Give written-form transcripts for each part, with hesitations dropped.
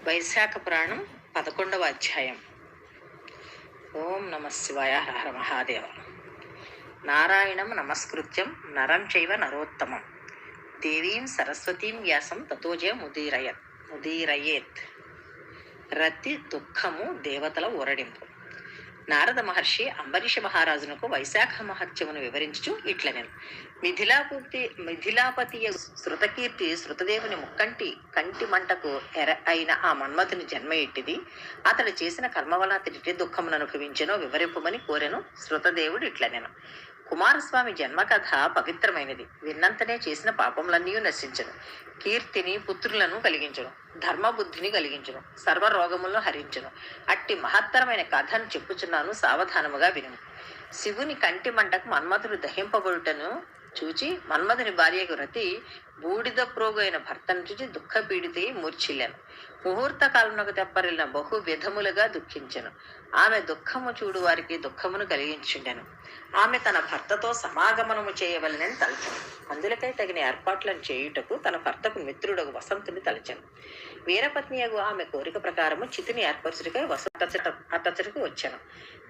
వైశాఖ పురాణం 11వ అధ్యాయం. ఓం నమ శివాయ. హర మహాదేవ. నారాయణం నమస్కృత్యం నరం చైవ నరోత్తమం దేవీం సరస్వతీం వ్యాసం తతోజయ ముదీరయేత్. రతి దుఃఖము దేవతల ఊరడింపు. నారద మహర్షి అంబరీష మహారాజునకు వైశాఖ మహత్యమును వివరించుచు ఇట్లనెను. మిథిలాపతి శృతకీర్తి శృతదేవుని కంటి మంటకు అయిన ఆ మన్మథుని జన్మ ఎట్టిది, అతడు చేసిన కర్మ వలన అతడి దుఃఖమును అనుభవించెనో వివరింపమని కోరెను. శృతదేవుడు ఇట్లనెను. కుమారస్వామి జన్మ కథ పవిత్రమైనది. విన్నంతనే చేసిన పాపములన్నీ నశించను, కీర్తిని పుత్రులను కలిగించను, ధర్మబుద్ధిని కలిగించను, సర్వరోగములను హరించను. అట్టి మహత్తరమైన కథను చెప్పుచున్నాను, సావధానముగా విను. శివుని కంటి మంటకు మన్మథుడు దహింపబడుటను చూచి మన్మథుని భార్యకు రతి బూడిద ప్రోగు అయిన భర్తను చూచి దుఃఖపీడితే మూర్ఛిల్లాను. ముహూర్త కాలమునకు తెప్పరిల్లిన బహు విధములుగా దుఃఖించెను. ఆమె దుఃఖము చూడు వారికి దుఃఖమును కలిగించుండెను. ఆమె తన భర్తతో సమాగమనము చేయవలనని తలచెను. అందులకై తగిన ఏర్పాట్లను చేయుటకు తన భర్తకు మిత్రుడగు వసంతుని తలచెను. వీరపత్నియగు ఆమె కోరిక ప్రకారము చితిని ఏర్పరచుడికై అతచటకు వచ్చాను.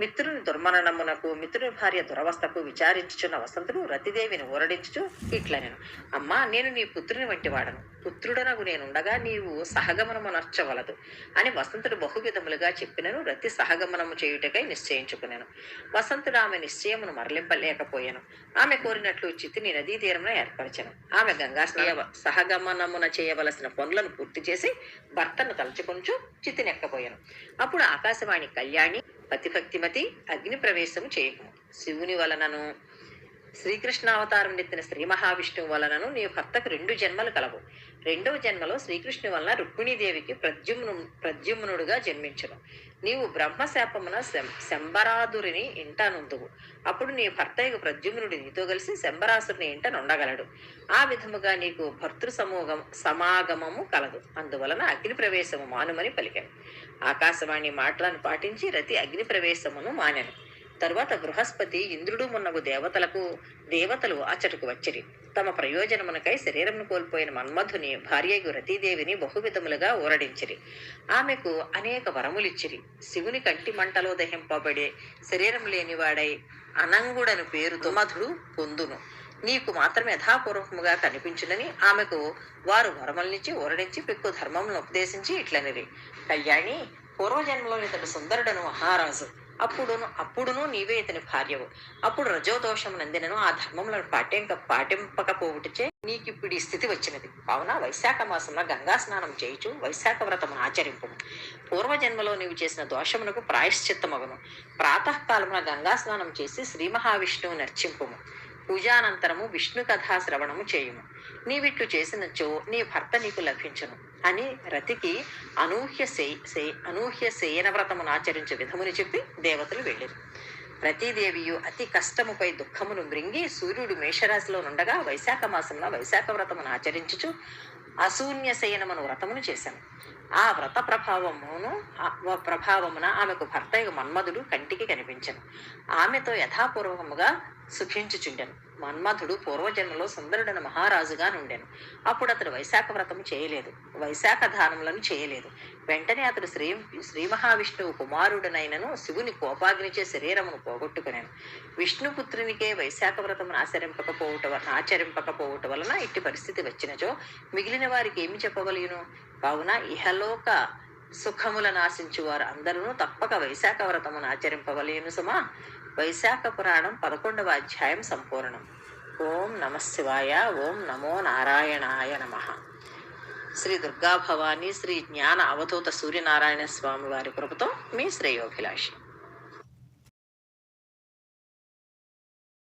మిత్రుని దుర్మరణమునకు మిత్రుని భార్య దురవస్థకు విచారించుచున్న వసంతుడు రతిదేవిని ఊరడించుచు ఇట్లనెను. అమ్మా, నేను నీ పుత్రుని వంటి వాడను. పుత్రుడనగు నేనుండగా నీవు సహగమనము నర్చవలదు అని వసంతుడు బహువిధములుగా చెప్పినను. రతి సహగమనము చేయుటకై నిశ్చయించుకున్నాను. వసంతుడు ఆమె నిశ్చయమును మరలింపలేకపోయాను. ఆమె కోరినట్లు చితిని నదీ తీరమున ఏర్పరచను. ఆమె గంగా సహగమనమున చేయవలసిన పనులను పూర్తి చేసి భర్తను తలుచుకొంచు చితినెక్కపోయాను. అప్పుడు ఆకాశవాణి కళ్యాణి పతిభక్తిమతి అగ్ని ప్రవేశము చేయకము. శివుని వలనను శ్రీకృష్ణావతారం నెత్తిన శ్రీ మహావిష్ణువు వలనను నీ భర్తకు 2 జన్మలు కలవు. 2వ జన్మలో శ్రీకృష్ణు వలన రుక్మిణీదేవికి ప్రద్యుమ్నుడుగా జన్మించను. నీవు బ్రహ్మశాపమున శంబరాదురిని ఇంట నుందువు. అప్పుడు నీ భర్తయ్యకు ప్రద్యుమ్నుడు నీతో కలిసి శంబరాసురుని ఇంట నుండగలడు. ఆ విధముగా నీకు భర్తృ సమాగమము కలదు. అందువలన అగ్ని ప్రవేశము మానుమని పలికాను. ఆకాశవాణి మాటలను పాటించి రతి అగ్ని ప్రవేశమును మానెను. తరువాత బృహస్పతి ఇంద్రుడు మున్నగు దేవతలు అచ్చటకు వచ్చిరి. తమ ప్రయోజనమునకై శరీరమును కోల్పోయిన మన్మథుని భార్యకు రతీదేవిని బహువిధములుగా ఊరడించిరి. ఆమెకు అనేక వరములిచ్చిరి. శివుని కంటి మంటలో దహింపబడే శరీరం లేనివాడై అనంగుడను పేరుతో మధుడు పొందును. నీకు మాత్రం యథాపూర్వకముగా కనిపించునని ఆమెకు వారు వరములనిచ్చి ఊరడించి పెక్కు ధర్మములను ఉపదేశించి ఇట్లనిరి. కళ్యాణి, పూర్వజన్మలో ఇతడు సుందరుడను మహారాజు. అప్పుడును నీవే ఇతని భార్యవు. అప్పుడు రజోదోషము నందినను ఆ ధర్మములను పాటింపకపోవుటచే నీకిప్పుడు ఈ స్థితి వచ్చినది. కావున వైశాఖ మాసంలో గంగా స్నానం చేయుచు వైశాఖ వ్రతమును ఆచరింపు. పూర్వజన్మలో నీవు చేసిన దోషమునకు ప్రాయశ్చిత్తమగును. ప్రాతకాలమున గంగా స్నానం చేసి శ్రీ మహావిష్ణువు నర్చింపుము. పూజానంతరము విష్ణు కథా శ్రవణము చేయుము. నీవిట్లు చేసినచో నీ భర్త నీకు లభించును అని రతికి అనూహ్య శయన వ్రతమును ఆచరించే విధముని చెప్పి దేవతలు వెళ్ళిరు. రతీదేవియు అతి కష్టముపై దుఃఖమును మృంగి సూర్యుడు మేషరాశిలో నుండగా వైశాఖ మాసంలో వైశాఖ వ్రతమును ఆచరించుచు అశూన్య శయనమును వ్రతమును చేశాను. ఆ వ్రత ప్రభావమున ఆమెకు భర్తయ్య మన్మధుడు కంటికి కనిపించను. ఆమెతో యథాపూర్వకముగా సుఖించుచుండెను. మన్మధుడు పూర్వజన్మలో సుందరుడైన మహారాజుగా నుండెను. అప్పుడు అతడు వైశాఖ వ్రతము చేయలేదు, వైశాఖ దానములను చేయలేదు. వెంటనే అతడు శ్రీ మహావిష్ణువు కుమారుడనైనను శివుని కోపాగ్నిచే శరీరమును పోగొట్టుకునేను. విష్ణుపుత్రునికే వైశాఖ వ్రతమును ఆచరింపకపోవుట వలన ఇట్టి పరిస్థితి వచ్చినచో మిగిలిన వారికి ఏమి చెప్పవలయును? కావున ఇహలోక సుఖములను ఆశించు వారు అందరూ తప్పక వైశాఖ వ్రతమును ఆచరింపవలయును సుమా. వైశాఖ పురాణం 11వ అధ్యాయం సంపూర్ణం. ఓం నమ శివాయ. ఓం నమో నారాయణాయ నమః. శ్రీ దుర్గా భవానీ శ్రీ జ్ఞాన అవధూత సూర్యనారాయణ స్వామి వారి కృపతో మీ శ్రేయోభిలాషి.